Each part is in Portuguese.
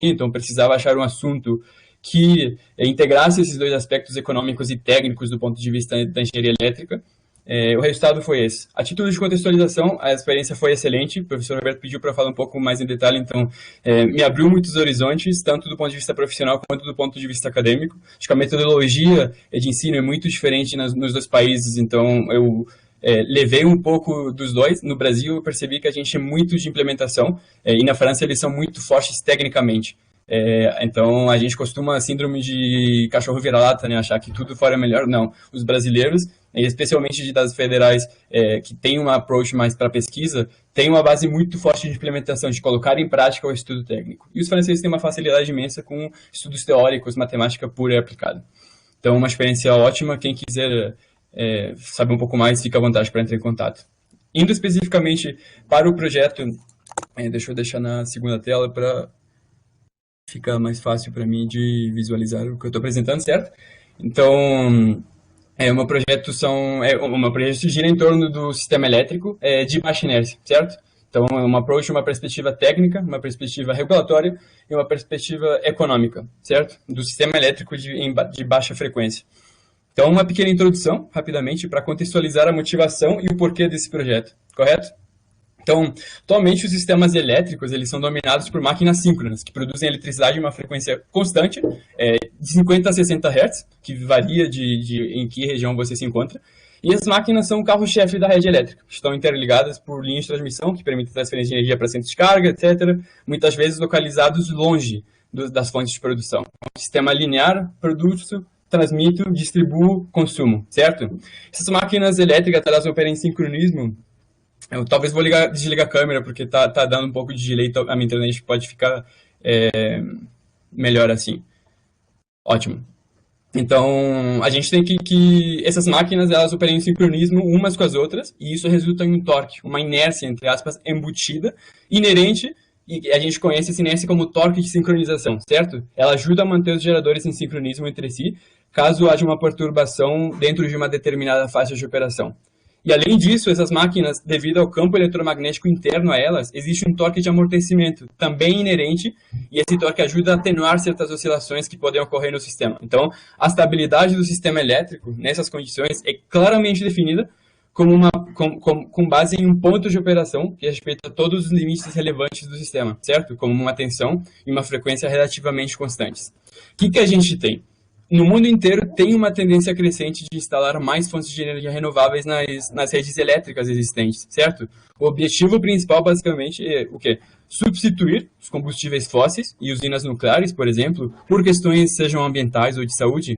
então precisava achar um assunto que integrasse esses dois aspectos econômicos e técnicos do ponto de vista da engenharia elétrica. O resultado foi esse. A título de contextualização, a experiência foi excelente. O professor Roberto pediu para falar um pouco mais em detalhe, então me abriu muitos horizontes, tanto do ponto de vista profissional quanto do ponto de vista acadêmico. Acho que a metodologia de ensino é muito diferente nos dois países, então eu levei um pouco dos dois. No Brasil, eu percebi que a gente é muito de implementação, e na França eles são muito fortes tecnicamente. Então, a gente costuma a síndrome de cachorro vira-lata, né? Achar que tudo fora é melhor. Não. Os brasileiros, especialmente de dados federais, que tem uma approach mais para pesquisa, tem uma base muito forte de implementação, de colocar em prática o estudo técnico. E os franceses têm uma facilidade imensa com estudos teóricos, matemática pura e aplicada. Então, uma experiência ótima. Quem quiser saber um pouco mais, fica à vontade para entrar em contato. Indo especificamente para o projeto, deixa eu deixar na segunda tela para fica mais fácil para mim de visualizar o que eu estou apresentando, certo? Então, o meu projeto gira em torno do sistema elétrico de baixa inércia, certo? Então, é uma approach, uma perspectiva técnica, uma perspectiva regulatória e uma perspectiva econômica, certo? Do sistema elétrico de baixa frequência. Então, uma pequena introdução, rapidamente, para contextualizar a motivação e o porquê desse projeto, correto? Então, atualmente os sistemas elétricos eles são dominados por máquinas síncronas, que produzem eletricidade em uma frequência constante, de 50 a 60 Hz, que varia em que região você se encontra. E as máquinas são o carro-chefe da rede elétrica. Estão interligadas por linhas de transmissão, que permitem transferência de energia para centros de carga, etc., muitas vezes localizados longe das fontes de produção. Um sistema linear, produzo, transmito, distribuo, consumo, certo? Essas máquinas elétricas elas operam em sincronismo. Eu talvez vou desligar a câmera, porque tá dando um pouco de delay, a minha internet pode ficar melhor assim. Ótimo. Então, a gente tem que essas máquinas, elas operam em sincronismo umas com as outras, e isso resulta em um torque, uma inércia, entre aspas, embutida, inerente, e a gente conhece essa inércia como torque de sincronização, certo? Ela ajuda a manter os geradores em sincronismo entre si, caso haja uma perturbação dentro de uma determinada faixa de operação. E além disso, essas máquinas, devido ao campo eletromagnético interno a elas, existe um torque de amortecimento, também inerente, e esse torque ajuda a atenuar certas oscilações que podem ocorrer no sistema. Então, a estabilidade do sistema elétrico, nessas condições, é claramente definida com base em um ponto de operação que respeita todos os limites relevantes do sistema, certo? Como uma tensão e uma frequência relativamente constantes. O que a gente tem? No mundo inteiro tem uma tendência crescente de instalar mais fontes de energia renováveis nas redes elétricas existentes, certo? O objetivo principal, basicamente, é o quê? Substituir os combustíveis fósseis e usinas nucleares, por exemplo, por questões sejam ambientais ou de saúde,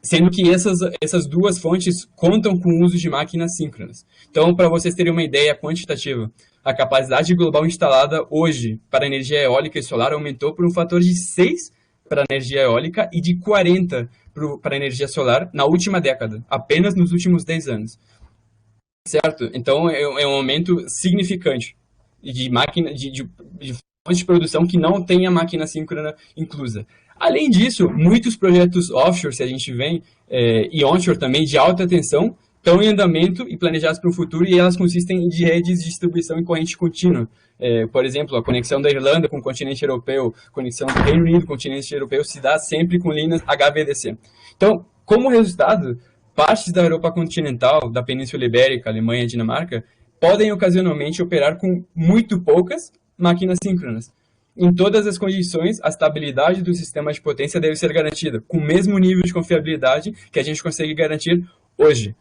sendo que essas duas fontes contam com o uso de máquinas síncronas. Então, para vocês terem uma ideia quantitativa, a capacidade global instalada hoje para energia eólica e solar aumentou por um fator de 6 para a energia eólica e de 40 para a energia solar na última década, apenas nos últimos 10 anos. Certo? Então, é um aumento significante de fontes de produção que não tem a máquina síncrona inclusa. Além disso, muitos projetos offshore, se a gente vê, e onshore também, de alta tensão, estão em andamento e planejados para o futuro, e elas consistem de redes de distribuição em corrente contínua. Por exemplo, a conexão da Irlanda com o continente europeu, conexão do Reino Unido com o continente europeu se dá sempre com linhas HVDC. Então, como resultado, partes da Europa continental, da Península Ibérica, Alemanha e Dinamarca, podem ocasionalmente operar com muito poucas máquinas síncronas. Em todas as condições, a estabilidade do sistema de potência deve ser garantida, com o mesmo nível de confiabilidade que a gente consegue garantir hoje.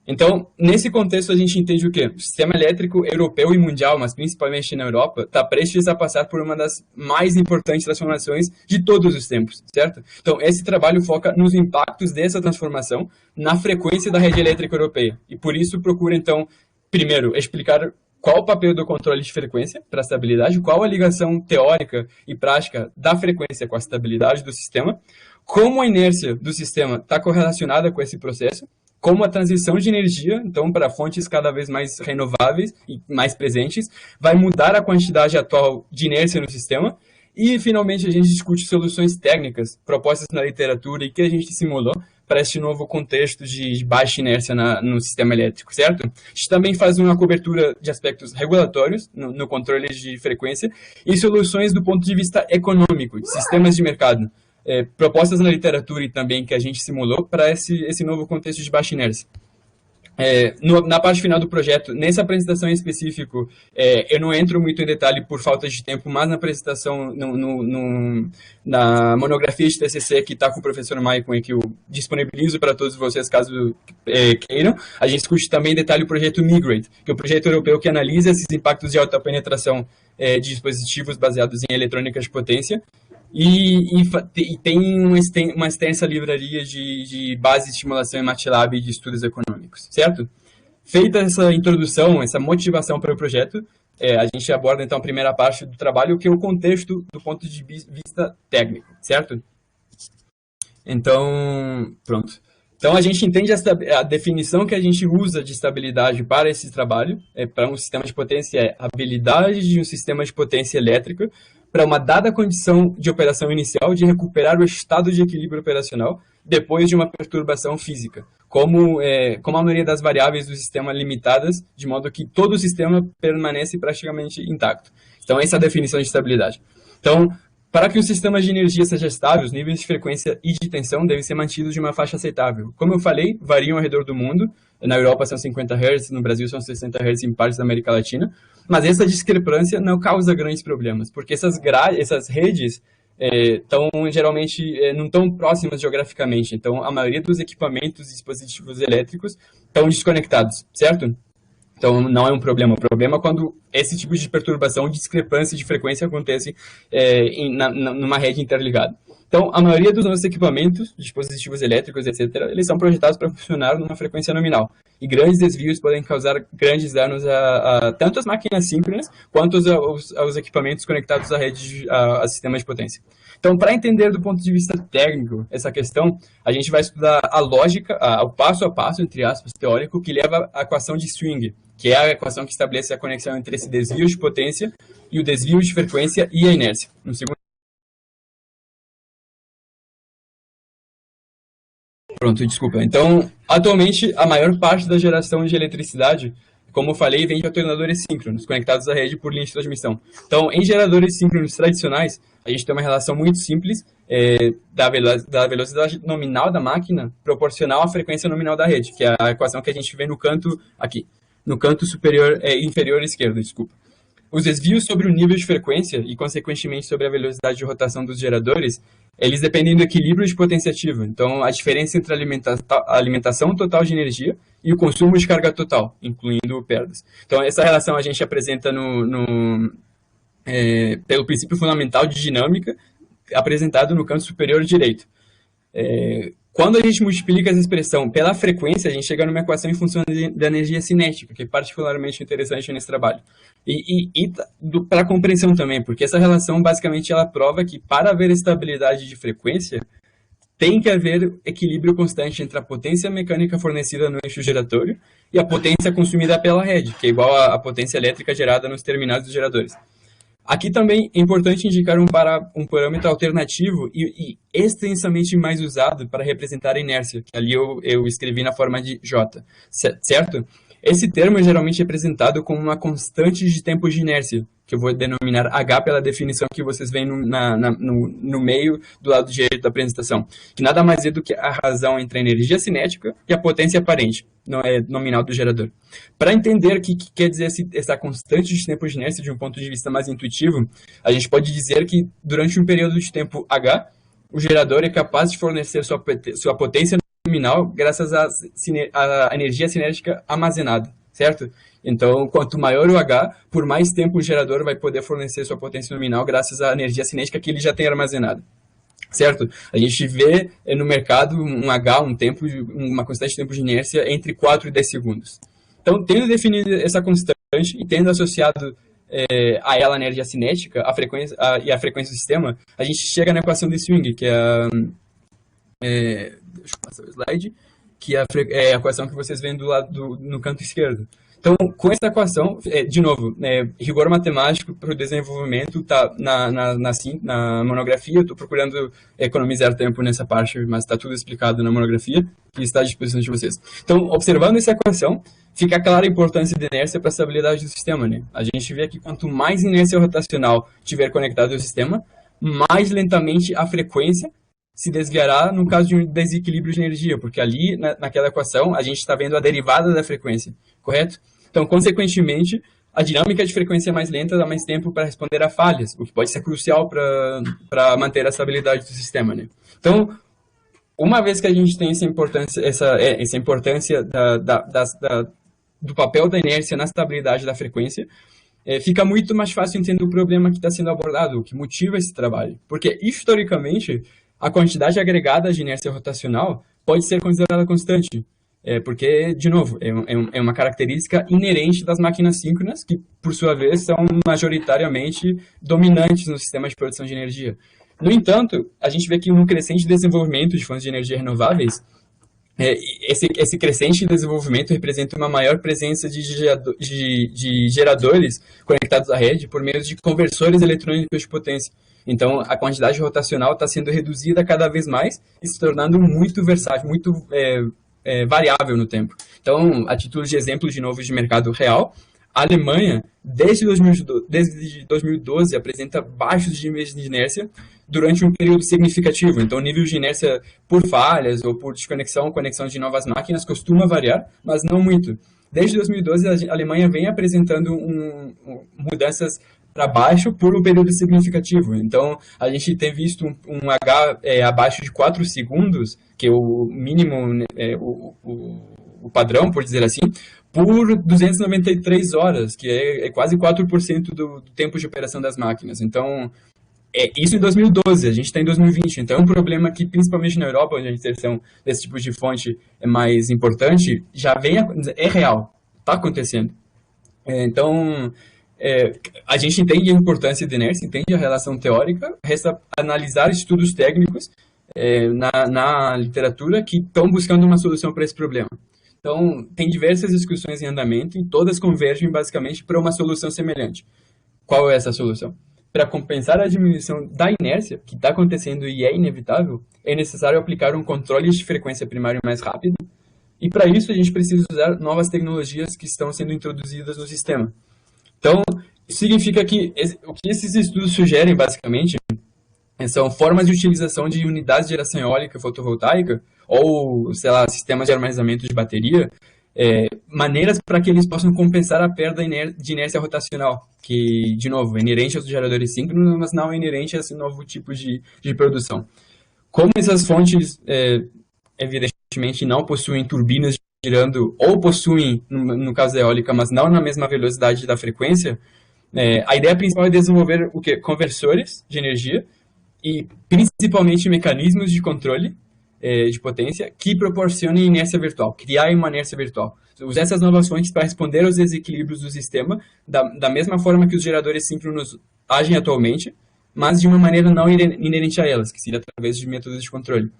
Então, nesse contexto, a gente entende o quê? O sistema elétrico europeu e mundial, mas principalmente na Europa, está prestes a passar por uma das mais importantes transformações de todos os tempos, certo? Então, esse trabalho foca nos impactos dessa transformação na frequência da rede elétrica europeia. E por isso procura, então, primeiro, explicar qual o papel do controle de frequência para a estabilidade, qual a ligação teórica e prática da frequência com a estabilidade do sistema, como a inércia do sistema está correlacionada com esse processo, como a transição de energia, então, para fontes cada vez mais renováveis e mais presentes, vai mudar a quantidade atual de inércia no sistema, E, finalmente, a gente discute soluções técnicas propostas na literatura e que a gente simulou para este novo contexto de baixa inércia no sistema elétrico, certo? A gente também faz uma cobertura de aspectos regulatórios no controle de frequência e soluções do ponto de vista econômico, de sistemas de mercado, propostas na literatura e também que a gente simulou para esse novo contexto de baixa inércia. Na parte final do projeto, nessa apresentação em específico, eu não entro muito em detalhe por falta de tempo, mas na apresentação, na monografia de TCC que está com o professor Maicon e que eu disponibilizo para todos vocês caso queiram, a gente discute também em detalhe o projeto Migrate, que é o projeto europeu que analisa esses impactos de alta penetração de dispositivos baseados em eletrônica de potência, e tem uma extensa livraria de base de estimulação em MATLAB e de estudos econômicos, certo? Feita essa introdução, essa motivação para o projeto, a gente aborda então a primeira parte do trabalho, que é o contexto do ponto de vista técnico, certo? Então, pronto. Então, a gente entende a definição que a gente usa de estabilidade para esse trabalho, para um sistema de potência, é a habilidade de um sistema de potência elétrica para uma dada condição de operação inicial de recuperar o estado de equilíbrio operacional depois de uma perturbação física, como a maioria das variáveis do sistema limitadas, de modo que todo o sistema permanece praticamente intacto. Então, essa é a definição de estabilidade. Então, para que o sistema de energia seja estável, os níveis de frequência e de tensão devem ser mantidos de uma faixa aceitável. Como eu falei, variam ao redor do mundo. Na Europa são 50 Hz, no Brasil são 60 Hz em partes da América Latina. Mas essa discrepância não causa grandes problemas, porque essas redes geralmente não estão próximas geograficamente. Então, a maioria dos equipamentos e dispositivos elétricos estão desconectados, certo? Então, não é um problema. O problema é quando esse tipo de perturbação, discrepância de frequência acontece numa rede interligada. Então, a maioria dos nossos equipamentos, dispositivos elétricos, etc., eles são projetados para funcionar numa frequência nominal. E grandes desvios podem causar grandes danos a tanto as máquinas síncronas quanto aos equipamentos conectados à rede, a sistemas de potência. Então, para entender do ponto de vista técnico essa questão, a gente vai estudar a lógica, o passo a passo, entre aspas, teórico, que leva à equação de Swing, que é a equação que estabelece a conexão entre esse desvio de potência e o desvio de frequência e a inércia. No segundo... Pronto, desculpa. Então, atualmente, a maior parte da geração de eletricidade, como eu falei, vem de alternadores síncronos, conectados à rede por linha de transmissão. Então, em geradores síncronos tradicionais, a gente tem uma relação muito simples da velocidade nominal da máquina proporcional à frequência nominal da rede, que é a equação que a gente vê no canto aqui, no canto superior, inferior esquerdo, desculpa. Os desvios sobre o nível de frequência e, consequentemente, sobre a velocidade de rotação dos geradores, eles dependem do equilíbrio de potência ativa. Então, a diferença entre a alimentação total de energia e o consumo de carga total, incluindo perdas. Então, essa relação a gente apresenta pelo princípio fundamental de dinâmica, apresentado no canto superior direito. Quando a gente multiplica essa expressão pela frequência, a gente chega numa equação em função da energia cinética, que é particularmente interessante nesse trabalho. E para a compreensão também, porque essa relação, basicamente, ela prova que para haver estabilidade de frequência, tem que haver equilíbrio constante entre a potência mecânica fornecida no eixo giratório e a potência consumida pela rede, que é igual à potência elétrica gerada nos terminais dos geradores. Aqui também é importante indicar um parâmetro alternativo e extensamente mais usado para representar a inércia, que ali eu escrevi na forma de J, certo? Esse termo é geralmente representado como uma constante de tempo de inércia, que eu vou denominar H pela definição que vocês veem no meio do lado direito da apresentação, que nada mais é do que a razão entre a energia cinética e a potência aparente, não é nominal do gerador. Para entender o que quer dizer essa constante de tempo de inércia de um ponto de vista mais intuitivo, a gente pode dizer que durante um período de tempo H, o gerador é capaz de fornecer sua potência nominal graças à energia cinética armazenada, certo? Então, quanto maior o H, por mais tempo o gerador vai poder fornecer sua potência nominal graças à energia cinética que ele já tem armazenada, certo? A gente vê no mercado um H, uma constante de tempo de inércia entre 4 e 10 segundos. Então, tendo definido essa constante e tendo associado a ela a energia cinética e a frequência do sistema, a gente chega na equação de Swing, que deixa eu passar o slide, que é a equação que vocês veem no canto esquerdo. Então, com essa equação, de novo, rigor matemático para o desenvolvimento está na monografia. Eu estou procurando economizar tempo nessa parte, mas está tudo explicado na monografia que está à disposição de vocês. Então, observando essa equação, fica clara a importância da inércia para a estabilidade do sistema, né? A gente vê que quanto mais inércia rotacional tiver conectado ao sistema, mais lentamente a frequência se desviará no caso de um desequilíbrio de energia, porque ali, naquela equação, a gente está vendo a derivada da frequência, correto? Então, consequentemente, a dinâmica de frequência mais lenta dá mais tempo para responder a falhas, o que pode ser crucial para manter a estabilidade do sistema, né? Então, uma vez que a gente tem essa importância do papel da inércia na estabilidade da frequência, fica muito mais fácil entender o problema que está sendo abordado, o que motiva esse trabalho. Porque, historicamente, a quantidade agregada de inércia rotacional pode ser considerada constante. Porque, de novo, é uma característica inerente das máquinas síncronas, que, por sua vez, são majoritariamente dominantes no sistema de produção de energia. No entanto, a gente vê que um crescente desenvolvimento de fontes de energia renováveis, esse crescente desenvolvimento representa uma maior presença de geradores conectados à rede por meio de conversores eletrônicos de potência. Então, a quantidade rotacional está sendo reduzida cada vez mais e se tornando muito versátil, muito variável no tempo. Então, a título de exemplo, de novo, de mercado real, a Alemanha, desde 2012, apresenta baixos níveis de inércia durante um período significativo. Então, o nível de inércia por falhas ou por desconexão, conexão de novas máquinas costuma variar, mas não muito. Desde 2012, a Alemanha vem apresentando mudanças para baixo por um período significativo. Então, a gente tem visto um H abaixo de 4 segundos, que é o mínimo, o padrão, por dizer assim, por 293 horas, que é quase 4% do tempo de operação das máquinas. Então, isso em 2012, a gente está em 2020. Então, é um problema que, principalmente na Europa, onde a inserção desse tipo de fonte é mais importante, é real, está acontecendo. Então, a gente entende a importância da inércia, entende a relação teórica, resta analisar estudos técnicos na literatura que estão buscando uma solução para esse problema. Então, tem diversas discussões em andamento e todas convergem basicamente para uma solução semelhante. Qual é essa solução? Para compensar a diminuição da inércia, que está acontecendo e é inevitável, é necessário aplicar um controle de frequência primário mais rápido, e para isso a gente precisa usar novas tecnologias que estão sendo introduzidas no sistema. Então, isso significa que o que esses estudos sugerem, basicamente, são formas de utilização de unidades de geração eólica fotovoltaica ou, sei lá, sistemas de armazenamento de bateria, maneiras para que eles possam compensar a perda de inércia rotacional, que, de novo, é inerente aos geradores síncronos, mas não é inerente a esse novo tipo de produção. Como essas fontes, evidentemente, não possuem turbinas girando, ou possuem, no caso da eólica, mas não na mesma velocidade da frequência, a ideia principal é desenvolver conversores de energia e, principalmente, mecanismos de controle de potência que proporcionem inércia virtual, criar uma inércia virtual. Usar essas novas fontes para responder aos desequilíbrios do sistema da mesma forma que os geradores síncronos agem atualmente, mas de uma maneira não inerente a elas, que seria através de métodos de controle.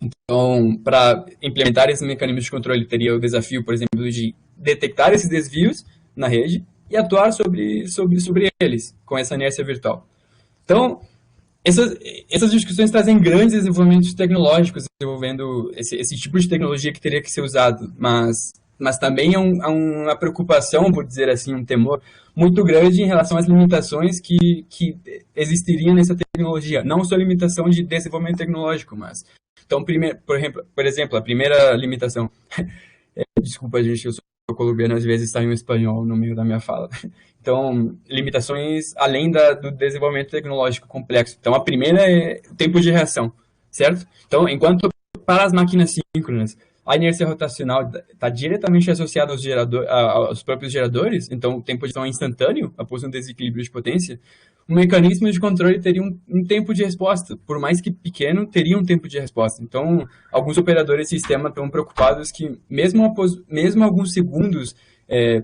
Então, para implementar esses mecanismos de controle, teria o desafio, por exemplo, de detectar esses desvios na rede e atuar sobre eles com essa inércia virtual. Então, essas discussões trazem grandes desenvolvimentos tecnológicos envolvendo esse tipo de tecnologia que teria que ser usado, mas também há uma preocupação, por dizer assim, um temor muito grande em relação às limitações que existiriam nessa tecnologia. Não só limitação de desenvolvimento tecnológico, mas... Então, por exemplo, a primeira limitação... Desculpa, gente, eu sou colombiano, às vezes sai um espanhol no meio da minha fala. Então, limitações além do desenvolvimento tecnológico complexo. Então, a primeira é o tempo de reação, certo? Então, enquanto para as máquinas síncronas, a inércia rotacional está diretamente associada aos próprios geradores, então o tempo de reação é instantâneo, após um desequilíbrio de potência, o mecanismo de controle teria um tempo de resposta, por mais que pequeno, teria um tempo de resposta. Então, alguns operadores de sistema estão preocupados que, mesmo alguns segundos,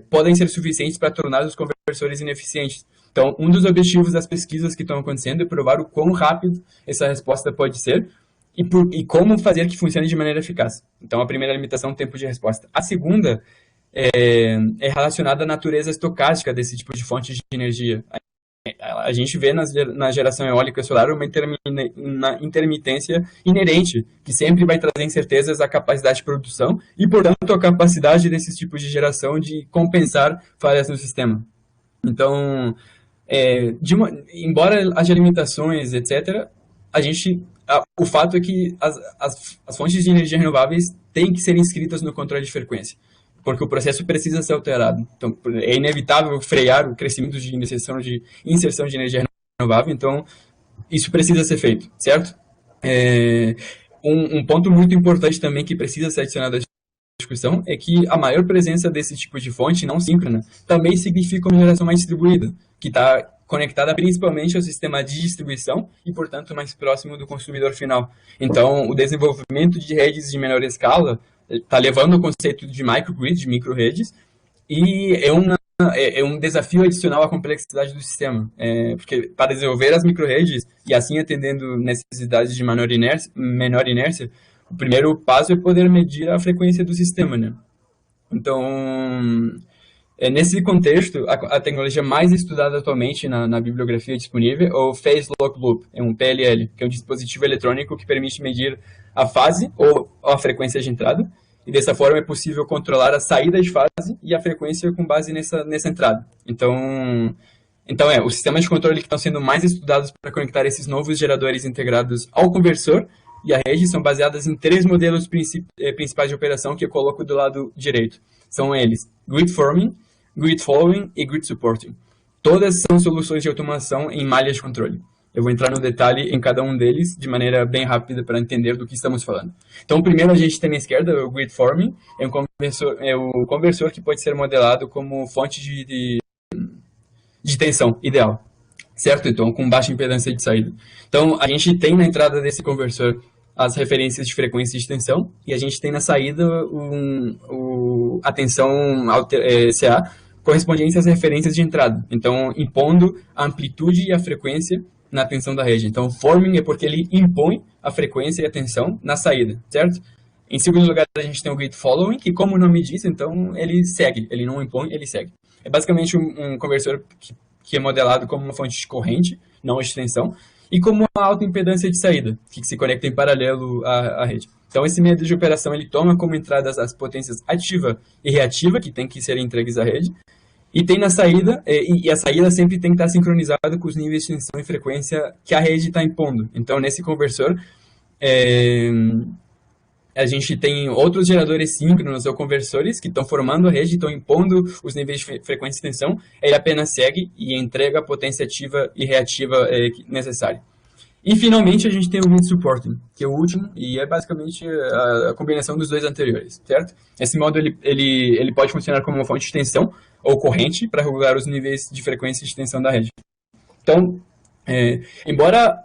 podem ser suficientes para tornar os conversores ineficientes. Então, um dos objetivos das pesquisas que estão acontecendo é provar o quão rápido essa resposta pode ser e como fazer que funcione de maneira eficaz. Então, a primeira limitação é o tempo de resposta. A segunda é relacionada à natureza estocástica desse tipo de fonte de energia. A gente vê na geração eólica e solar uma intermitência inerente, que sempre vai trazer incertezas à capacidade de produção e, portanto, à capacidade desses tipos de geração de compensar falhas no sistema. Então, embora haja limitações, etc., o fato é que as fontes de energia renováveis têm que ser inscritas no controle de frequência, porque o processo precisa ser alterado. Então, é inevitável frear o crescimento de inserção de energia renovável, então isso precisa ser feito, certo? Um ponto muito importante também que precisa ser adicionado à discussão é que a maior presença desse tipo de fonte não síncrona também significa uma geração mais distribuída, que está conectada principalmente ao sistema de distribuição e, portanto, mais próximo do consumidor final. Então, o desenvolvimento de redes de menor escala está levando o conceito de microgrid, de microredes, e é um desafio adicional à complexidade do sistema, porque para desenvolver as microredes e assim atendendo necessidades de menor inércia, o primeiro passo é poder medir a frequência do sistema, né? Então, nesse contexto, a tecnologia mais estudada atualmente na bibliografia disponível é o Phase Lock Loop, é um PLL, que é um dispositivo eletrônico que permite medir a fase ou a frequência de entrada, e dessa forma é possível controlar a saída de fase e a frequência com base nessa entrada. Então, os sistemas de controle que estão sendo mais estudados para conectar esses novos geradores integrados ao conversor e à rede são baseadas em 3 modelos principais de operação que eu coloco do lado direito. São eles: Grid Forming, Grid Following e Grid Supporting. Todas são soluções de automação em malhas de controle. Eu vou entrar no detalhe em cada um deles de maneira bem rápida para entender do que estamos falando. Então, primeiro a gente tem na esquerda o Grid Forming, é o conversor que pode ser modelado como fonte de tensão ideal, certo? Então, com baixa impedância de saída. Então, a gente tem na entrada desse conversor as referências de frequência e de tensão, e a gente tem na saída a tensão CA correspondente às referências de entrada. Então, impondo a amplitude e a frequência na tensão da rede. Então, o forming é porque ele impõe a frequência e a tensão na saída, certo? Em segundo lugar, a gente tem o grid following, que, como o nome diz, então ele segue, ele não impõe, ele segue. É basicamente um conversor que é modelado como uma fonte de corrente, não de tensão, e como uma alta impedância de saída, que se conecta em paralelo à rede. Então, esse método de operação ele toma como entradas as potências ativa e reativa, que tem que ser entregues à rede, e tem na saída, e a saída sempre tem que estar sincronizada com os níveis de tensão e frequência que a rede está impondo. Então, nesse conversor, a gente tem outros geradores síncronos ou conversores que estão formando a rede, estão impondo os níveis de frequência e tensão, ele apenas segue e entrega a potência ativa e reativa necessária. E, finalmente, a gente tem o Grid Supporting, que é o último, e é basicamente a combinação dos dois anteriores, certo? Esse modo ele pode funcionar como uma fonte de tensão ou corrente para regular os níveis de frequência e de tensão da rede. Então, embora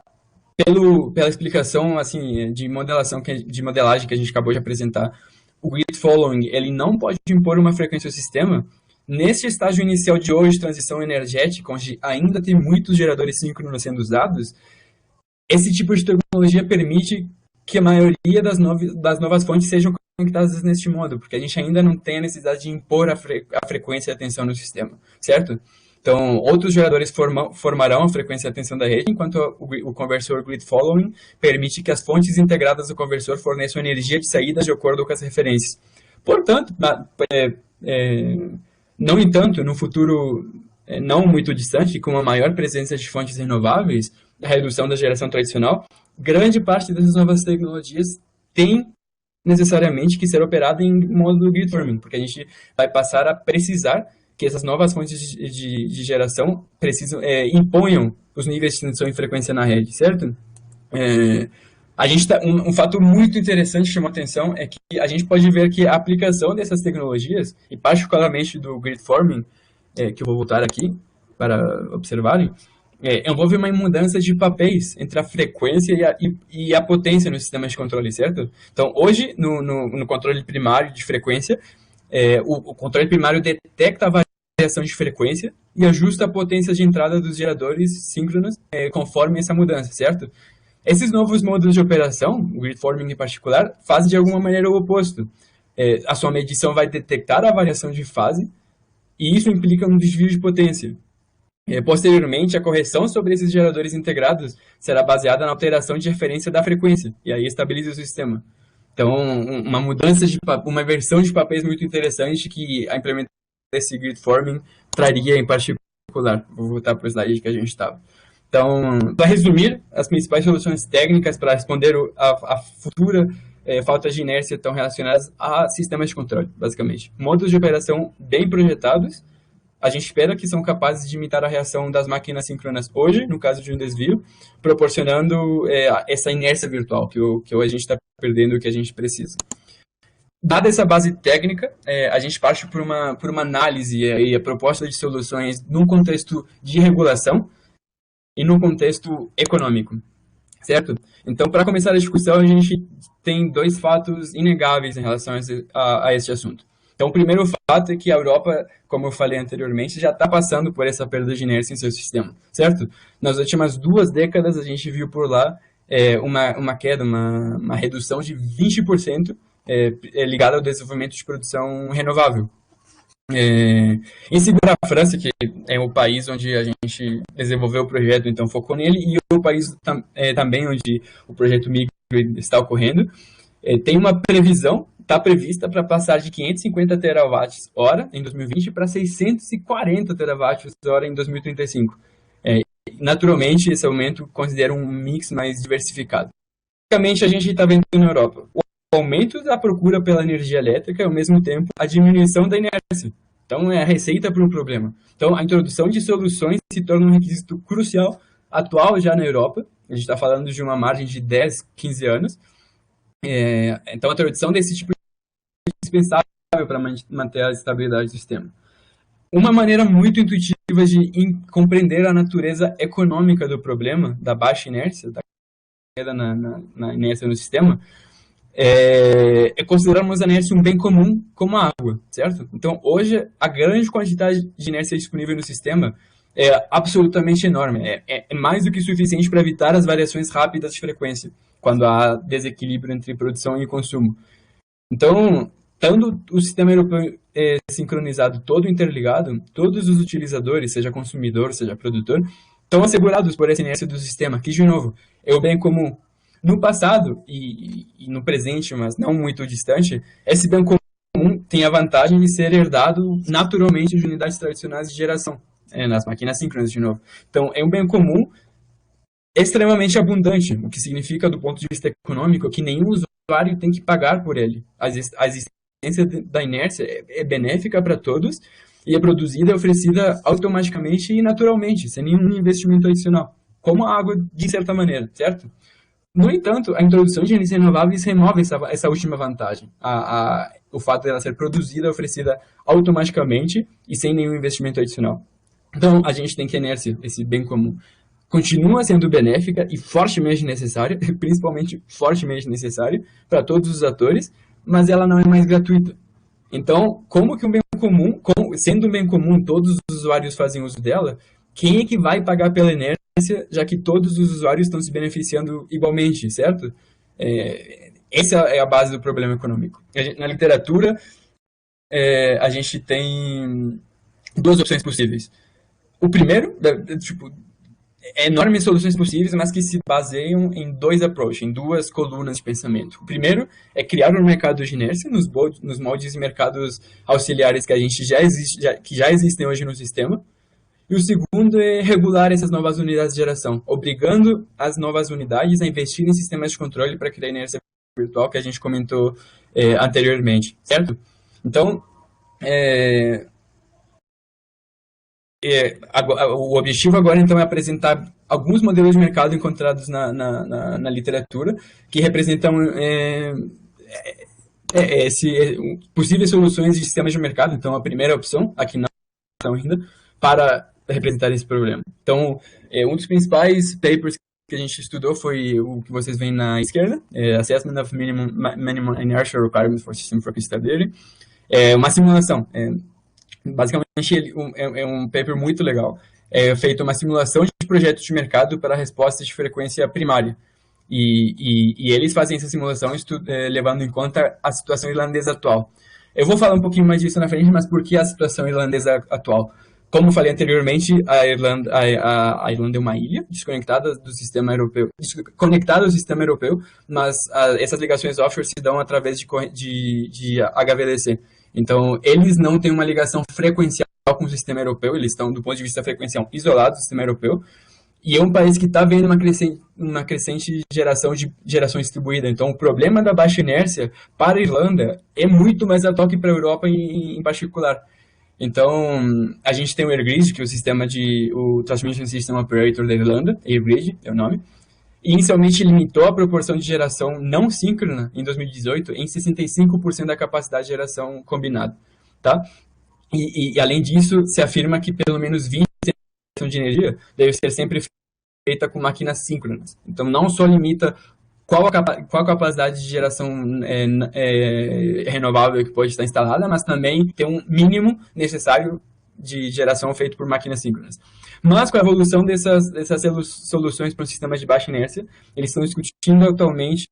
pela explicação assim, de modelagem que a gente acabou de apresentar, o Grid Following ele não pode impor uma frequência ao sistema, nesse estágio inicial de hoje, transição energética, onde ainda tem muitos geradores síncronos sendo usados, esse tipo de tecnologia permite que a maioria das novas fontes sejam conectadas neste modo, porque a gente ainda não tem a necessidade de impor a frequência e a tensão no sistema, certo? Então, outros geradores formarão a frequência e a tensão da rede, enquanto o conversor Grid Following permite que as fontes integradas do conversor forneçam energia de saída de acordo com as referências. Portanto, no entanto, no futuro não muito distante, com uma maior presença de fontes renováveis, a redução da geração tradicional, grande parte dessas novas tecnologias tem necessariamente que ser operada em modo grid forming, porque a gente vai passar a precisar que essas novas fontes de geração imponham os níveis de tensão e frequência na rede, certo? Um fato muito interessante que chama a atenção é que a gente pode ver que a aplicação dessas tecnologias, e particularmente do grid forming, que eu vou voltar aqui para observarem, envolve uma mudança de papéis entre a frequência e a potência no sistema de controle, certo? Então, hoje, no controle primário de frequência, o controle primário detecta a variação de frequência e ajusta a potência de entrada dos geradores síncronos conforme essa mudança, certo? Esses novos modos de operação, o grid forming em particular, fazem de alguma maneira o oposto. a sua medição vai detectar a variação de fase, e isso implica um desvio de potência. Posteriormente, a correção sobre esses geradores integrados será baseada na alteração de referência da frequência, e aí estabiliza o sistema. Então, uma inversão de papéis muito interessante que a implementação desse grid forming traria em particular. Vou voltar para o slide que a gente estava. Então, para resumir, as principais soluções técnicas para responder a futura falta de inércia estão relacionadas a sistemas de controle, basicamente. Modos de operação bem projetados, a gente espera que são capazes de imitar a reação das máquinas síncronas hoje, no caso de um desvio, proporcionando essa inércia virtual que a gente está perdendo, o que a gente precisa. Dada essa base técnica, a gente parte por uma análise e a proposta de soluções num contexto de regulação e num contexto econômico, certo? Então, para começar a discussão, a gente tem dois fatos inegáveis em relação a este assunto. Então, o primeiro fato é que a Europa, como eu falei anteriormente, já está passando por essa perda de inércia em seu sistema, certo? Nas últimas 2 décadas, a gente viu por lá uma queda, uma redução de 20% ligada ao desenvolvimento de produção renovável. Em seguida, a França, que é o país onde a gente desenvolveu o projeto, então focou nele, e o país também onde o projeto Micro está ocorrendo, tem uma previsão, está prevista para passar de 550 terawatts-hora em 2020 para 640 terawatts-hora em 2035. Naturalmente, esse aumento considera um mix mais diversificado. Basicamente, a gente está vendo na Europa o aumento da procura pela energia elétrica e, ao mesmo tempo, a diminuição da inércia. Então, é a receita para um problema. Então, a introdução de soluções se torna um requisito crucial, atual já na Europa. A gente está falando de uma margem de 10, 15 anos. Então, a introdução desse tipo é indispensável para manter a estabilidade do sistema. Uma maneira muito intuitiva de compreender a natureza econômica do problema, da baixa inércia, da queda na inércia no sistema, considerarmos a inércia um bem comum como a água, certo? Então, hoje, a grande quantidade de inércia disponível no sistema é absolutamente enorme. É mais do que suficiente para evitar as variações rápidas de frequência, quando há desequilíbrio entre produção e consumo. Então, estando o sistema europeu sincronizado, todo interligado, todos os utilizadores, seja consumidor, seja produtor, estão assegurados por essa inércia do sistema, que, de novo, é o bem comum. No passado e no presente, mas não muito distante, esse bem comum tem a vantagem de ser herdado naturalmente de unidades tradicionais de geração, nas máquinas síncronas, de novo. Então, é um bem comum extremamente abundante, o que significa, do ponto de vista econômico, que nenhum usuário tem que pagar por ele. A existência da inércia é benéfica para todos e é produzida e oferecida automaticamente e naturalmente, sem nenhum investimento adicional, como a água, de certa maneira, certo? No entanto, a introdução de energias renováveis remove essa última vantagem, o fato de ela ser produzida e oferecida automaticamente e sem nenhum investimento adicional. Então, a gente tem que a inércia, esse bem comum, continua sendo benéfica e fortemente necessária, principalmente fortemente necessária para todos os atores, mas ela não é mais gratuita. Então, como que um bem comum, sendo um bem comum, todos os usuários fazem uso dela, quem é que vai pagar pela inércia, já que todos os usuários estão se beneficiando igualmente, certo? Essa é a base do problema econômico. Na literatura, a gente tem 2 opções possíveis. O primeiro, enormes soluções possíveis, mas que se baseiam em 2 approaches, em 2 colunas de pensamento. O primeiro é criar um mercado de inércia nos moldes de mercados auxiliares que já existem hoje no sistema. E o segundo é regular essas novas unidades de geração, obrigando as novas unidades a investir em sistemas de controle para criar inércia virtual, que a gente comentou anteriormente, certo? Então, o objetivo agora, então, é apresentar alguns modelos de mercado encontrados na literatura, que representam possíveis soluções de sistemas de mercado. Então, a primeira opção, aqui não ainda, para representar esse problema. Então, um dos principais papers que a gente estudou foi o que vocês veem na esquerda, Assessment of Minimum Inertial Requirements for System for Stability. Uma simulação. Basicamente, é um paper muito legal. É feita uma simulação de projetos de mercado para respostas de frequência primária. E eles fazem essa simulação levando em conta a situação irlandesa atual. Eu vou falar um pouquinho mais disso na frente, mas por que a situação irlandesa atual? Como falei anteriormente, a Irlanda é uma ilha desconectada do sistema europeu, conectada ao sistema europeu, mas essas ligações offshore se dão através de HVDC. Então, eles não têm uma ligação frequencial com o sistema europeu, eles estão, do ponto de vista frequencial, isolados do sistema europeu, e é um país que está vendo uma crescente geração distribuída. Então, o problema da baixa inércia para a Irlanda é muito mais atual que para a Europa em particular. Então, a gente tem o AirGrid, que é o Transmission System Operator da Irlanda, AirGrid é o nome, e inicialmente limitou a proporção de geração não síncrona em 2018 em 65% da capacidade de geração combinada, tá? E além disso, se afirma que pelo menos 20% de energia deve ser sempre feita com máquinas síncronas. Então, não só limita qual a capacidade de geração renovável que pode estar instalada, mas também tem um mínimo necessário de geração feito por máquinas síncronas. Mas com a evolução dessas soluções para um sistema de baixa inércia, eles estão discutindo atualmente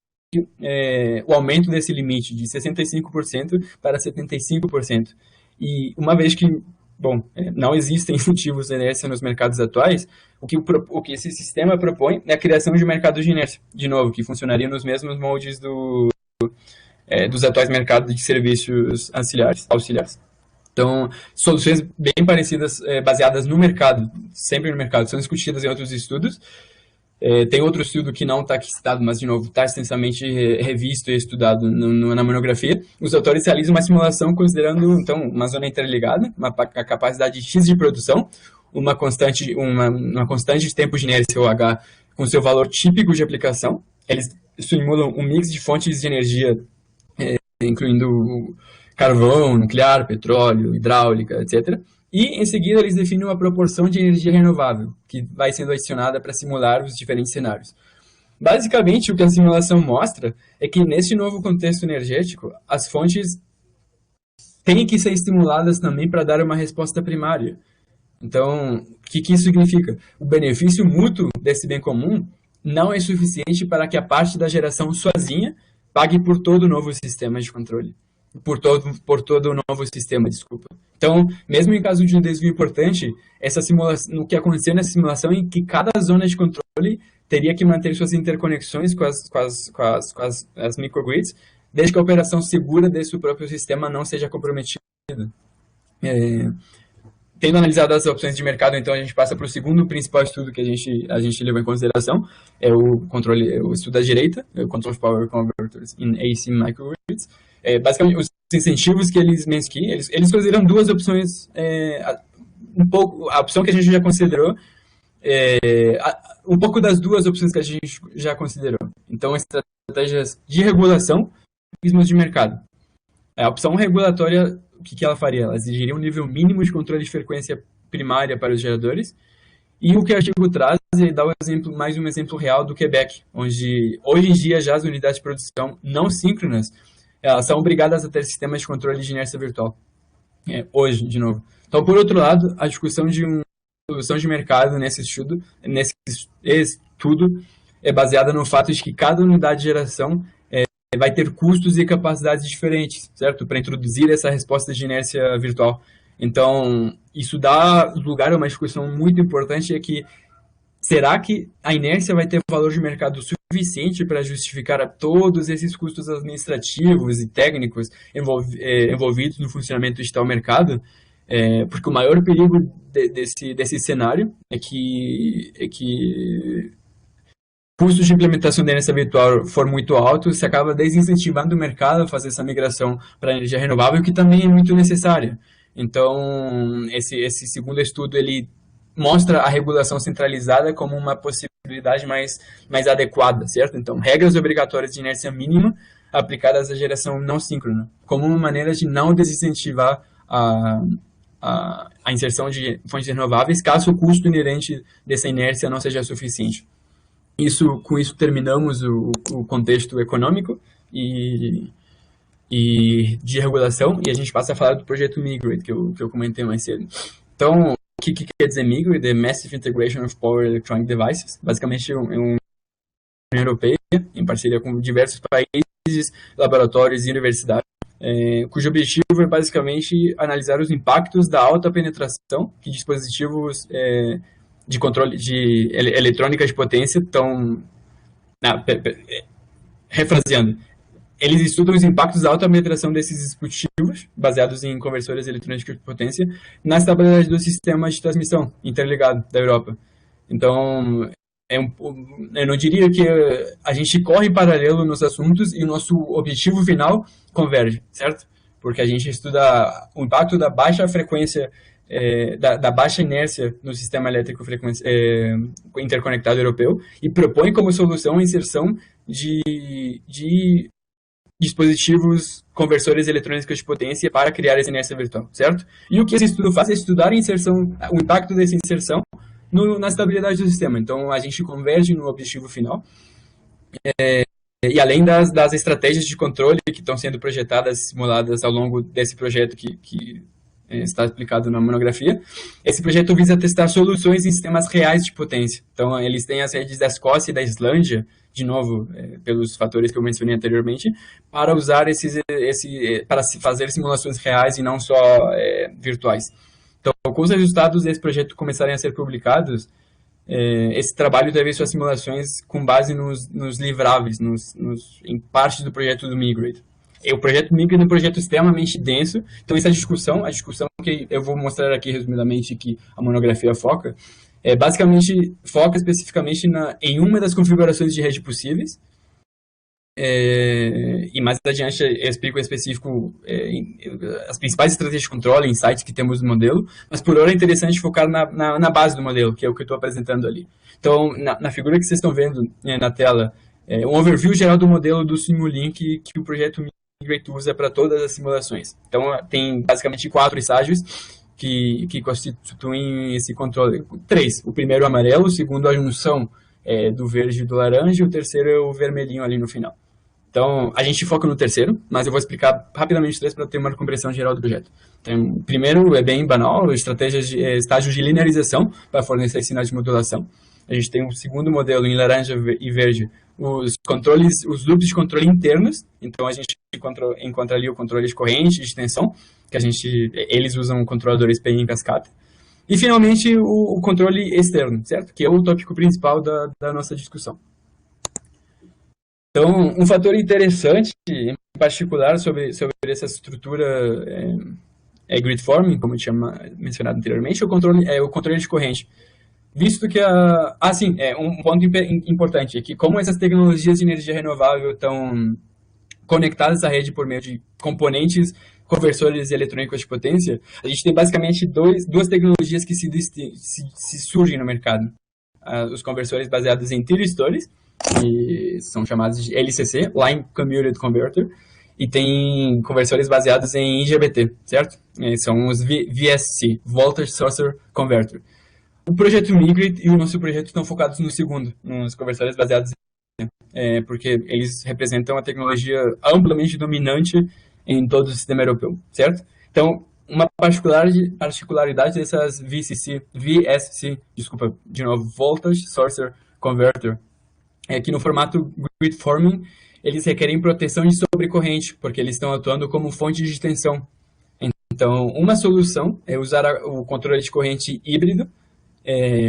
o aumento desse limite de 65% para 75%. E uma vez que não existem incentivos de inércia nos mercados atuais, o que esse sistema propõe é a criação de um mercado de inércia, de novo, que funcionaria nos mesmos moldes dos atuais mercados de serviços auxiliares. Então, soluções bem parecidas, baseadas no mercado, sempre no mercado, são discutidas em outros estudos. Tem outro estudo que não está aqui citado, mas, de novo, está extensamente revisto e estudado na monografia. Os autores realizam uma simulação considerando, então, uma zona interligada, a capacidade X de produção, uma constante de tempo de inércia, ou H, com seu valor típico de aplicação. Eles simulam um mix de fontes de energia, incluindo carvão, nuclear, petróleo, hidráulica, etc., e, em seguida, eles definem uma proporção de energia renovável, que vai sendo adicionada para simular os diferentes cenários. Basicamente, o que a simulação mostra é que, nesse novo contexto energético, as fontes têm que ser estimuladas também para dar uma resposta primária. Então, o que isso significa? O benefício mútuo desse bem comum não é suficiente para que a parte da geração sozinha pague por todo o novo sistema de controle. Por todo o novo sistema, desculpa. Então, mesmo em caso de um desvio importante, o que aconteceu nessa simulação é que cada zona de controle teria que manter suas interconexões com as microgrids, desde que a operação segura desse próprio sistema não seja comprometida. Tendo analisado as opções de mercado, então a gente passa para o segundo principal estudo que a gente levou em consideração, é o estudo da direita, o Control of Power Converters in AC Microgrids. Basicamente, os incentivos que eles consideram duas opções, a opção que a gente já considerou, um pouco das duas opções que a gente já considerou. Então, estratégias de regulação e mecanismos de mercado. A opção regulatória, o que ela faria? Ela exigiria um nível mínimo de controle de frequência primária para os geradores. E o que o artigo traz, ele dá mais um exemplo real do Quebec, onde hoje em dia já as unidades de produção não síncronas, elas são obrigadas a ter sistemas de controle de inércia virtual. Hoje, de novo. Então, por outro lado, a discussão de uma solução de mercado nesse estudo é baseada no fato de que cada unidade de geração vai ter custos e capacidades diferentes, certo? Para introduzir essa resposta de inércia virtual. Então, isso dá lugar a uma discussão muito importante, é que será que a inércia vai ter valor de mercado suficiente para justificar todos esses custos administrativos e técnicos envolvidos no funcionamento de tal mercado? Porque o maior perigo desse cenário é que custos de implementação da inércia virtual for muito alto, você acaba desincentivando o mercado a fazer essa migração para a energia renovável, que também é muito necessária. Então, esse segundo estudo, ele mostra a regulação centralizada como uma possibilidade mais adequada, certo? Então, regras obrigatórias de inércia mínima aplicadas à geração não síncrona, como uma maneira de não desincentivar a inserção de fontes renováveis, caso o custo inerente dessa inércia não seja suficiente. Com isso terminamos o contexto econômico e de regulação, e a gente passa a falar do projeto Migrid, que eu comentei mais cedo. Então, o que quer dizer Migrid? É Massive Integration of Power Electronic Devices. Basicamente, é um União Europeia, em parceria com diversos países, laboratórios e universidades, cujo objetivo é basicamente analisar os impactos da alta penetração que dispositivos de controle de eletrônica de potência estão... refraseando. Eles estudam os impactos da alta penetração desses dispositivos, baseados em conversores eletrônicos de potência, na estabilidade do sistema de transmissão interligado da Europa. Então, eu não diria que a gente corre em paralelo nos assuntos e o nosso objetivo final converge, certo? Porque a gente estuda o impacto da baixa frequência, da baixa inércia no sistema elétrico interconectado europeu e propõe como solução a inserção de dispositivos conversores eletrônicos de potência para criar essa inércia virtual, certo? E o que esse estudo faz é estudar a inserção, o impacto dessa inserção na estabilidade do sistema. Então, a gente converge no objetivo final. E além das estratégias de controle que estão sendo projetadas, simuladas ao longo desse projeto que está explicado na monografia, esse projeto visa testar soluções em sistemas reais de potência. Então, eles têm as redes da Escócia e da Islândia, de novo, pelos fatores que eu mencionei anteriormente, para usar para fazer simulações reais e não só virtuais. Então, com os resultados desse projeto começarem a ser publicados, esse trabalho deve suas simulações com base nos livráveis, em parte do projeto do Migrate. O projeto Migrate é um projeto extremamente denso, então essa discussão, a discussão que eu vou mostrar aqui resumidamente que a monografia foca, basicamente foca especificamente em uma das configurações de rede possíveis, e mais adiante eu explico em específico as principais estratégias de controle, insights que temos no modelo, mas por hora é interessante focar na base do modelo, que é o que eu estou apresentando ali. Então, na figura que vocês estão vendo na tela, um overview geral do modelo do Simulink que o projeto Migrate usa para todas as simulações. Então, tem basicamente 4 estágios que constituem esse controle. 3. O primeiro é o amarelo, o segundo a junção do verde e do laranja, e o terceiro é o vermelhinho ali no final. Então, a gente foca no terceiro, mas eu vou explicar rapidamente os 3 para ter uma compreensão geral do projeto. Então, o primeiro é bem banal, estratégias estágios de linearização para fornecer sinais de modulação. A gente tem um segundo modelo em laranja e verde, os loops de controle internos. Então, a gente encontra ali o controle de corrente, de tensão, que eles usam controladores PI em cascata. E, finalmente, o controle externo, certo? Que é o tópico principal da nossa discussão. Então, um fator interessante, em particular, sobre essa estrutura grid forming, como eu tinha mencionado anteriormente, é o controle de corrente. Visto que um ponto importante é que como essas tecnologias de energia renovável estão conectadas à rede por meio de componentes conversores eletrônicos de potência, a gente tem basicamente duas tecnologias que se surgem no mercado. Os conversores baseados em thyristores, que são chamados de LCC, Line Commuted Converter, e tem conversores baseados em IGBT, certo? São os VSC, Voltage Source Converter. O projeto Migrate e o nosso projeto estão focados no segundo, nos conversores baseados em porque eles representam a tecnologia amplamente dominante em todo o sistema europeu, certo? Então, uma particularidade dessas VSC, desculpa, de novo, Voltage Source Converter, é que no formato grid forming, eles requerem proteção de sobrecorrente, porque eles estão atuando como fonte de tensão. Então, uma solução é usar o controle de corrente híbrido.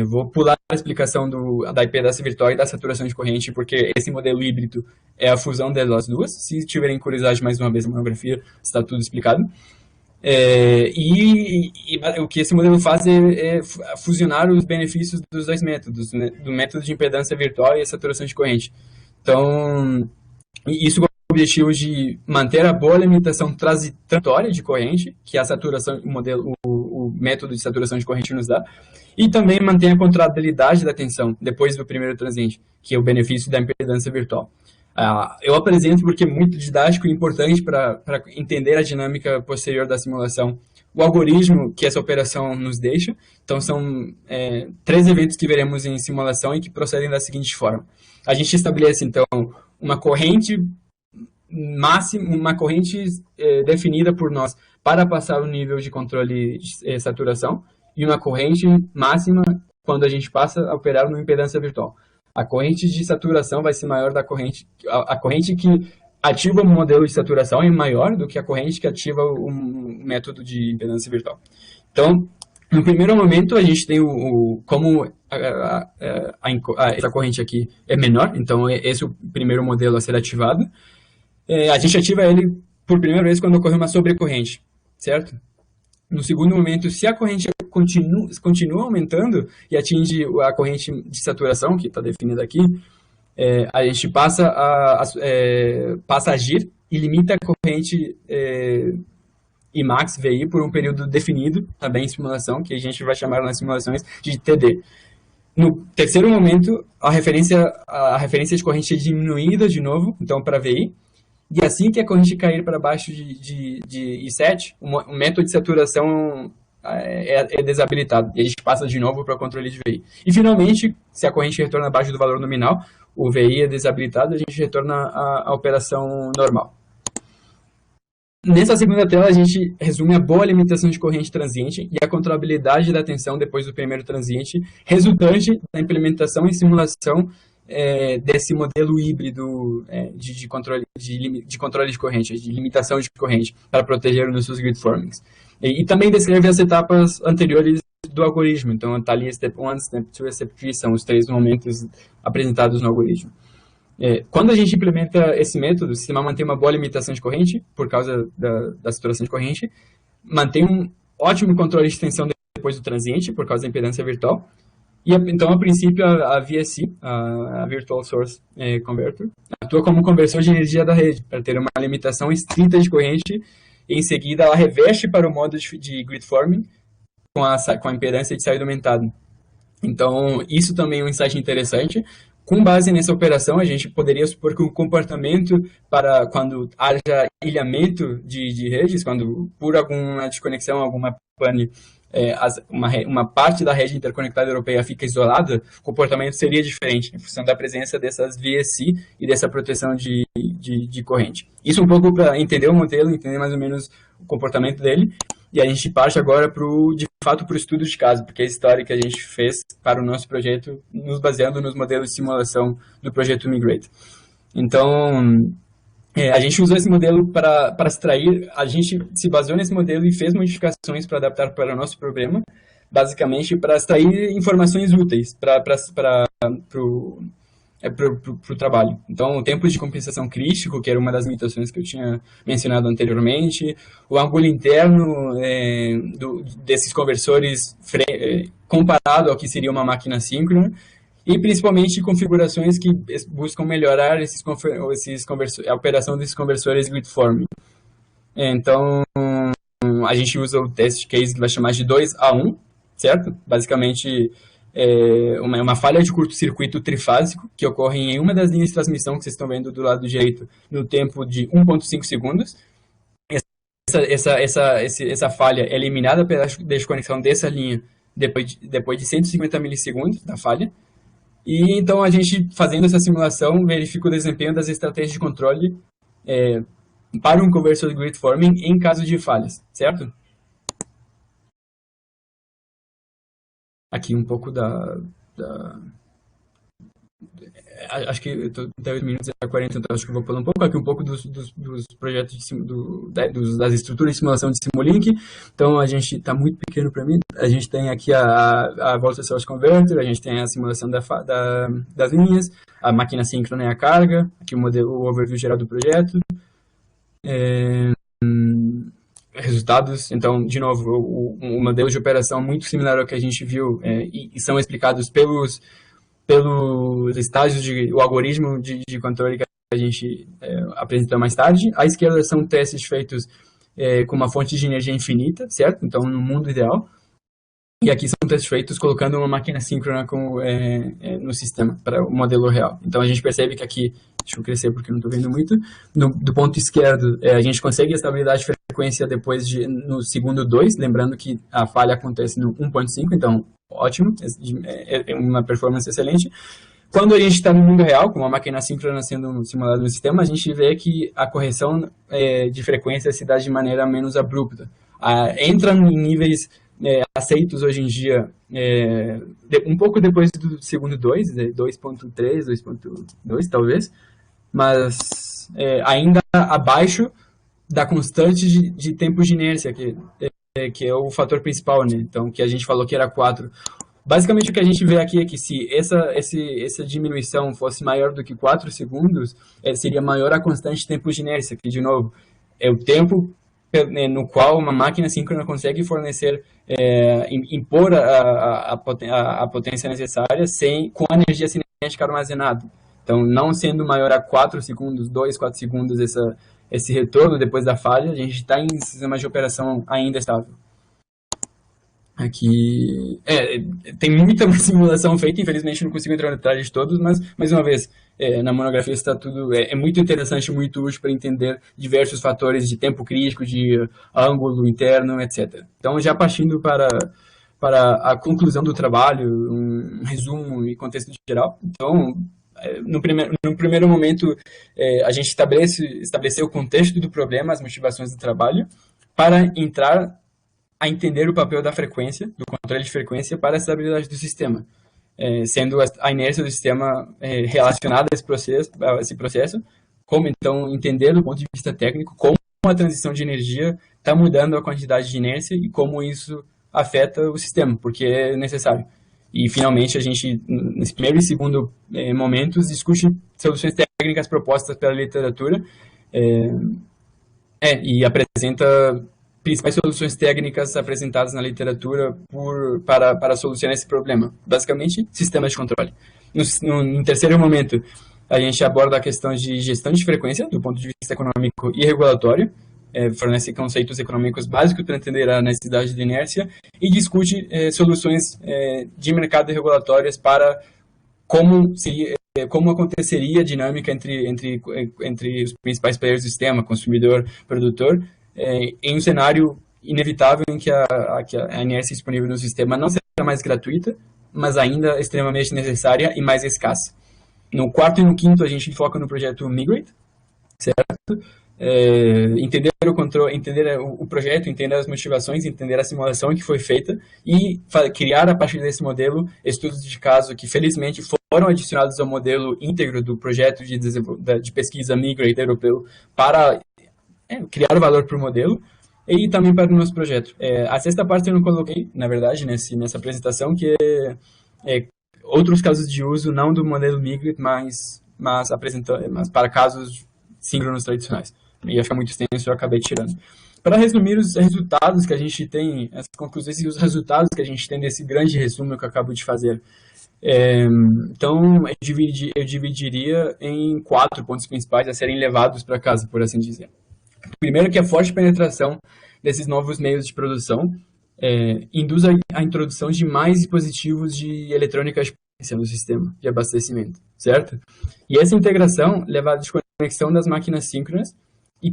Vou pular a explicação da impedância virtual e da saturação de corrente, porque esse modelo híbrido é a fusão delas duas. Se tiverem curiosidade, mais uma vez, na monografia, está tudo explicado. E o que esse modelo faz é fusionar os benefícios dos dois métodos, né? Do método de impedância virtual e a saturação de corrente. Então, isso com o objetivo de manter a boa limitação transitória de corrente, que a saturação, o método de saturação de corrente nos dá, e também manter a controlabilidade da tensão depois do primeiro transiente, que é o benefício da impedância virtual. Eu apresento porque é muito didático e importante para entender a dinâmica posterior da simulação. O algoritmo que essa operação nos deixa, então são 3 eventos que veremos em simulação e que procedem da seguinte forma. A gente estabelece, então, uma corrente máxima, uma corrente definida por nós para passar o nível de controle de saturação e uma corrente máxima quando a gente passa a operar numa impedância virtual. A corrente de saturação vai ser maior da corrente... A corrente que ativa o modelo de saturação é maior do que a corrente que ativa o método de impedância virtual. Então, no primeiro momento, a gente tem como essa corrente aqui é menor, então esse é o primeiro modelo a ser ativado. A gente ativa ele por primeira vez quando ocorre uma sobrecorrente, certo? No segundo momento, se a corrente continua aumentando e atinge a corrente de saturação, que está definida aqui, a gente passa a agir e limita a corrente Imax VI por um período definido, também em simulação, que a gente vai chamar nas simulações de TD. No terceiro momento, a referência de corrente é diminuída de novo, então para VI, e assim que a corrente cair para baixo de I7, o método de saturação é desabilitado, e a gente passa de novo para o controle de VI. E finalmente, se a corrente retorna abaixo do valor nominal, o VI é desabilitado, a gente retorna à operação normal. Nessa segunda tela, a gente resume a boa limitação de corrente transiente e a controlabilidade da tensão depois do primeiro transiente, resultante da implementação e simulação desse modelo híbrido de controle de corrente, de limitação de corrente, para proteger os nossos grid formings. E também descreve as etapas anteriores do algoritmo. Então, está ali Step 1, Step 2 e Step 3, são os 3 momentos apresentados no algoritmo. Quando a gente implementa esse método, o sistema mantém uma boa limitação de corrente, por causa da saturação de corrente, mantém um ótimo controle de tensão depois do transiente, por causa da impedância virtual. E, então, a princípio, a VSC, a Virtual Source Converter, atua como conversor de energia da rede, para ter uma limitação estrita de corrente, e em seguida ela reveste para o modo de grid forming com a impedância de saída aumentada. Então, isso também é um insight interessante. Com base nessa operação, a gente poderia supor que o comportamento para quando haja ilhamento de redes, quando por alguma desconexão, alguma pane, uma parte da rede interconectada europeia fica isolada, o comportamento seria diferente, em função da presença dessas VSC e dessa proteção de corrente. Isso um pouco para entender o modelo, entender mais ou menos o comportamento dele, e a gente parte agora, de fato, para o estudo de caso, porque é a história que a gente fez para o nosso projeto, nos baseando nos modelos de simulação do projeto Migrate. Então, a gente usou esse modelo para extrair, a gente se baseou nesse modelo e fez modificações para adaptar para o nosso problema, basicamente para extrair informações úteis para o trabalho. Então, o tempo de compensação crítico, que era uma das limitações que eu tinha mencionado anteriormente, o ângulo interno desses conversores comparado ao que seria uma máquina síncrona, e principalmente configurações que buscam melhorar a operação desses conversores grid-forming. Então, a gente usa o test case que vai chamar de 2A1, certo? Basicamente, uma falha de curto-circuito trifásico que ocorre em uma das linhas de transmissão que vocês estão vendo do lado direito no tempo de 1,5 segundos. Essa falha é eliminada pela desconexão dessa linha depois de 150 milissegundos da falha. E então a gente, fazendo essa simulação, verifica o desempenho das estratégias de controle para um conversor grid forming em caso de falhas, certo? Aqui um pouco acho que eu estou 10 minutos a 40, então acho que eu vou falar um pouco aqui um pouco dos projetos das estruturas de simulação de Simulink. Então a gente está muito pequeno para mim. A gente tem aqui a Volta Source Converter, a gente tem a simulação das linhas, a máquina síncrona e a carga, aqui o overview geral do projeto. Resultados, então, de novo, o modelo de operação muito similar ao que a gente viu e são explicados pelos estágios o algoritmo de controle que a gente apresentou mais tarde. À esquerda são testes feitos com uma fonte de energia infinita, certo? Então, no mundo ideal. E aqui são testes feitos colocando uma máquina síncrona no sistema, para o modelo real. Então, a gente percebe que aqui, deixa eu crescer porque não estou vendo muito, do ponto esquerdo, a gente consegue a estabilidade de frequência no segundo 2, lembrando que a falha acontece no 1.5, então, ótimo, é uma performance excelente. Quando a gente está no mundo real, com uma máquina síncrona sendo simulada no sistema, a gente vê que a correção de frequência se dá de maneira menos abrupta. Entra em níveis aceitos hoje em dia, um pouco depois do segundo 2.3, 2.2 talvez, mas ainda abaixo da constante de tempo de inércia, que é o fator principal, né? Então, que a gente falou que era 4. Basicamente, o que a gente vê aqui é que se essa diminuição fosse maior do que 4 segundos, seria maior a constante de tempo de inércia, que, de novo, é o tempo no qual uma máquina síncrona consegue fornecer, impor a potência necessária com a energia cinética armazenada. Então, não sendo maior a 4 segundos, 2, 4 segundos esse retorno depois da falha, a gente está em sistema de operação ainda estável. Aqui, tem muita simulação feita, infelizmente não consigo entrar no detalhe de todos, mas, mais uma vez, na monografia está tudo, muito interessante, muito útil para entender diversos fatores de tempo crítico, de ângulo interno, etc. Então, já partindo para a conclusão do trabalho, um resumo e contexto geral. Então, no primeiro momento, a gente estabeleceu o contexto do problema, as motivações do trabalho, para entrar a entender o papel da frequência, do controle de frequência para a estabilidade do sistema, sendo a inércia do sistema relacionada a esse processo, como então entender do ponto de vista técnico como a transição de energia está mudando a quantidade de inércia e como isso afeta o sistema, porque é necessário. E, finalmente, a gente, nesse primeiro e segundo momentos, discute soluções técnicas propostas pela literatura e apresenta principais soluções técnicas apresentadas na literatura para solucionar esse problema. Basicamente, sistemas de controle. No terceiro momento, a gente aborda a questão de gestão de frequência, do ponto de vista econômico e regulatório, fornece conceitos econômicos básicos para entender a necessidade de inércia e discute soluções de mercado regulatórias para como aconteceria a dinâmica entre os principais players do sistema, consumidor, produtor, em um cenário inevitável em que a inércia disponível no sistema não será mais gratuita, mas ainda extremamente necessária e mais escassa. No quarto e no quinto, a gente foca no projeto Migrate, certo? Entender o controle, entender o projeto, entender as motivações, entender a simulação que foi feita e criar, a partir desse modelo, estudos de caso que, felizmente, foram adicionados ao modelo íntegro do projeto de pesquisa Migrate europeu para criar o valor para o modelo e também para o nosso projeto. A sexta parte eu não coloquei, na verdade, nessa apresentação, que é outros casos de uso, não do modelo Migrate, mas para casos síncronos tradicionais. Ia ficar muito extenso, eu acabei tirando. Para resumir os resultados que a gente tem, as conclusões e os resultados que a gente tem desse grande resumo que eu acabo de fazer. Então, eu dividiria em 4 pontos principais a serem levados para casa, por assim dizer. Primeiro, que a forte penetração desses novos meios de produção induz a introdução de mais dispositivos de eletrônica de potência no sistema de abastecimento, certo? E essa integração leva à desconexão das máquinas síncronas e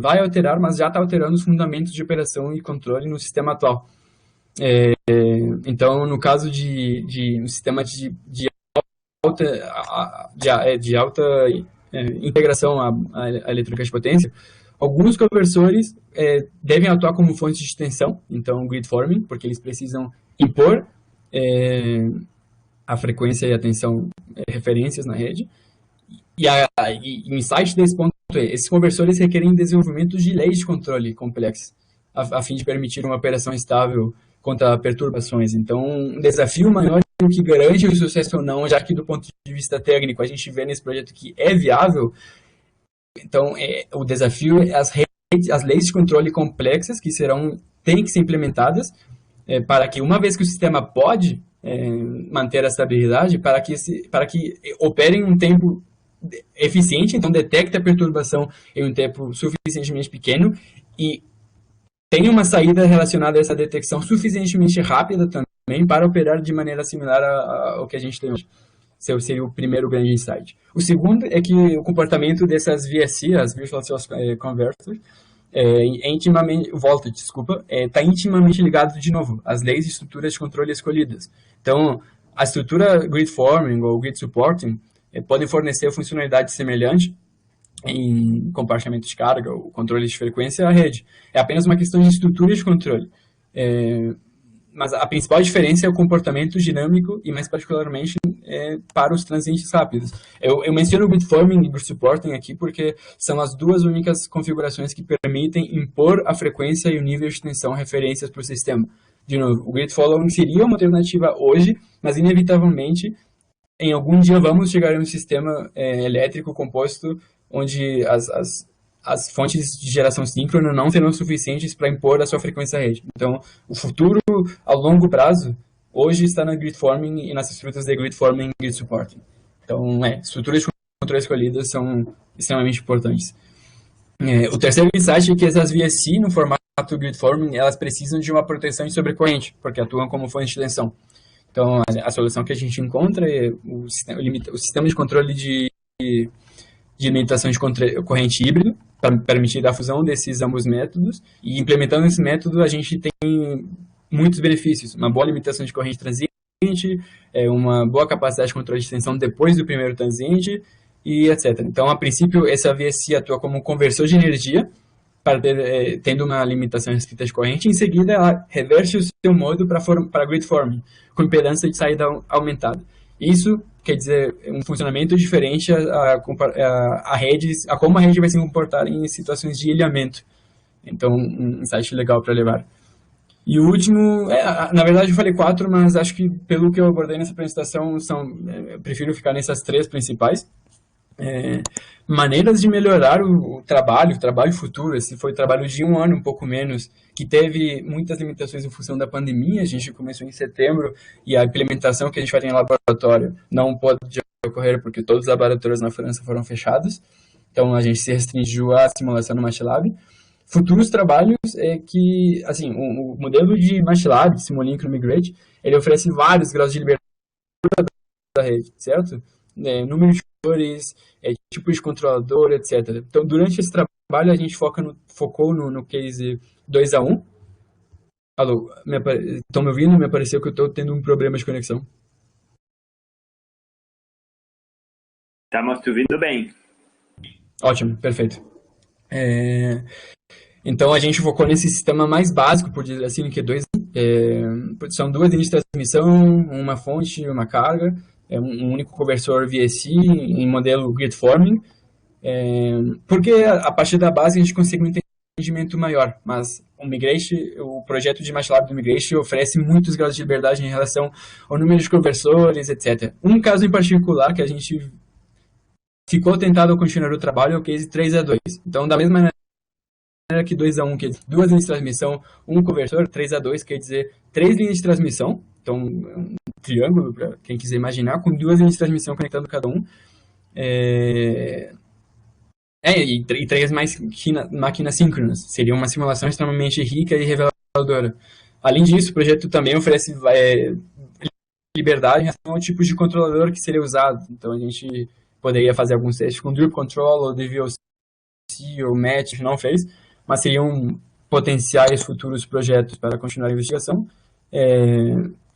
vai alterar, mas já está alterando os fundamentos de operação e controle no sistema atual. Então, no caso de um sistema de alta integração à eletrônica de potência, alguns conversores devem atuar como fontes de tensão, então grid forming, porque eles precisam impor a frequência e a tensão referências na rede. E o insight desse ponto esses conversores requerem desenvolvimento de leis de controle complexas, a fim de permitir uma operação estável contra perturbações. Então, um desafio maior que garante o sucesso ou não, já que do ponto de vista técnico a gente vê nesse projeto que é viável. Então, o desafio é as leis de controle complexas que têm que ser implementadas para que, uma vez que o sistema pode manter a estabilidade, para que opere em um tempo eficiente, então detecte a perturbação em um tempo suficientemente pequeno e tenha uma saída relacionada a essa detecção suficientemente rápida também para operar de maneira similar ao que a gente tem hoje. Esse seria o primeiro grande insight. O segundo é que o comportamento dessas VSC, as Virtual Source Converters, está intimamente ligado, de novo, às leis e estruturas de controle escolhidas. Então, a estrutura Grid Forming ou Grid Supporting podem fornecer funcionalidade semelhante em compartilhamento de carga ou controle de frequência à rede. É apenas uma questão de estrutura de controle. Mas a principal diferença é o comportamento dinâmico e, mais particularmente, para os transientes rápidos. Eu menciono o Grid Forming e o Grid Supporting aqui porque são as duas únicas configurações que permitem impor a frequência e o nível de tensão referências para o sistema. De novo, o Grid Following seria uma alternativa hoje, mas inevitavelmente, em algum dia vamos chegar em um sistema elétrico composto onde as fontes de geração síncrona não serão suficientes para impor a sua frequência à rede. Então, o futuro, ao longo prazo, hoje está na Grid Forming e nas estruturas de Grid Forming e Grid Supporting. Então, estruturas de controle escolhidas são extremamente importantes. O terceiro insight é que essas VSC, no formato Grid Forming, elas precisam de uma proteção de sobrecorrente, porque atuam como fonte de tensão. Então, a solução que a gente encontra é o sistema de controle de limitação de corrente híbrido, para permitir a fusão desses ambos métodos, e implementando esse método a gente tem muitos benefícios, uma boa limitação de corrente transiente, uma boa capacidade de controle de tensão depois do primeiro transiente, e etc. Então, a princípio, essa VSC atua como um conversor de energia, tendo uma limitação restrita de corrente, em seguida ela reverte o seu modo para grid forming, com impedância de saída aumentada. Isso quer dizer um funcionamento diferente a como a rede vai se comportar em situações de ilhamento. Então, um insight legal para levar. E o último, na verdade eu falei 4, mas acho que pelo que eu abordei nessa apresentação, eu prefiro ficar nessas 3 principais. Maneiras de melhorar o trabalho futuro. Esse foi trabalho de 1 ano, um pouco menos, que teve muitas limitações em função da pandemia. A gente começou em setembro e a implementação que a gente vai ter em laboratório não pode ocorrer porque todos os laboratórios na França foram fechados. Então a gente se restringiu à simulação no MATLAB. Futuros trabalhos é que, assim, o modelo de MATLAB, Simulink no Migrate, ele oferece vários graus de liberdade da rede, certo? Número de cores, tipo de controlador, etc. Então, durante esse trabalho, a gente focou no case 2-1. Alô, estão me ouvindo? Me apareceu que eu estou tendo um problema de conexão. Estamos te ouvindo bem. Ótimo, perfeito. Então, a gente focou nesse sistema mais básico, por dizer assim, que é 2. São 2 linhas de transmissão, uma fonte e uma carga. Um único conversor VSC em modelo grid forming, porque a partir da base a gente consegue um entendimento maior, mas o projeto de MATLAB do Migrate oferece muitos graus de liberdade em relação ao número de conversores, etc. Um caso em particular que a gente ficou tentado a continuar o trabalho é o case 3-2. Então, da mesma maneira que 2-1, quer dizer 2 linhas de transmissão, um conversor, 3-2 quer dizer 3 linhas de transmissão, então um triângulo, para quem quiser imaginar, com 2 linhas de transmissão conectando cada um. E 3 máquinas síncronas. Seria uma simulação extremamente rica e reveladora. Além disso, o projeto também oferece liberdade em relação ao tipo de controlador que seria usado. Então, a gente poderia fazer alguns testes com Drip Control, ou DVOC, ou Match, não fez, mas seriam potenciais futuros projetos para continuar a investigação.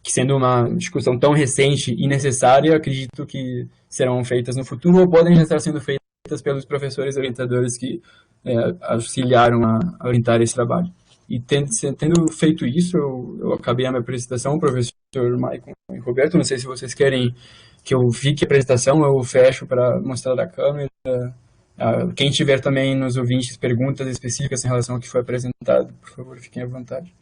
Que sendo uma discussão tão recente e necessária, acredito que serão feitas no futuro ou podem já estar sendo feitas pelos professores orientadores que auxiliaram a orientar esse trabalho. E tendo feito isso, eu acabei a minha apresentação, o professor Maicon e Roberto, não sei se vocês querem que eu fique a apresentação, eu fecho para mostrar a câmera. Quem tiver também nos ouvintes perguntas específicas em relação ao que foi apresentado, por favor, fiquem à vontade.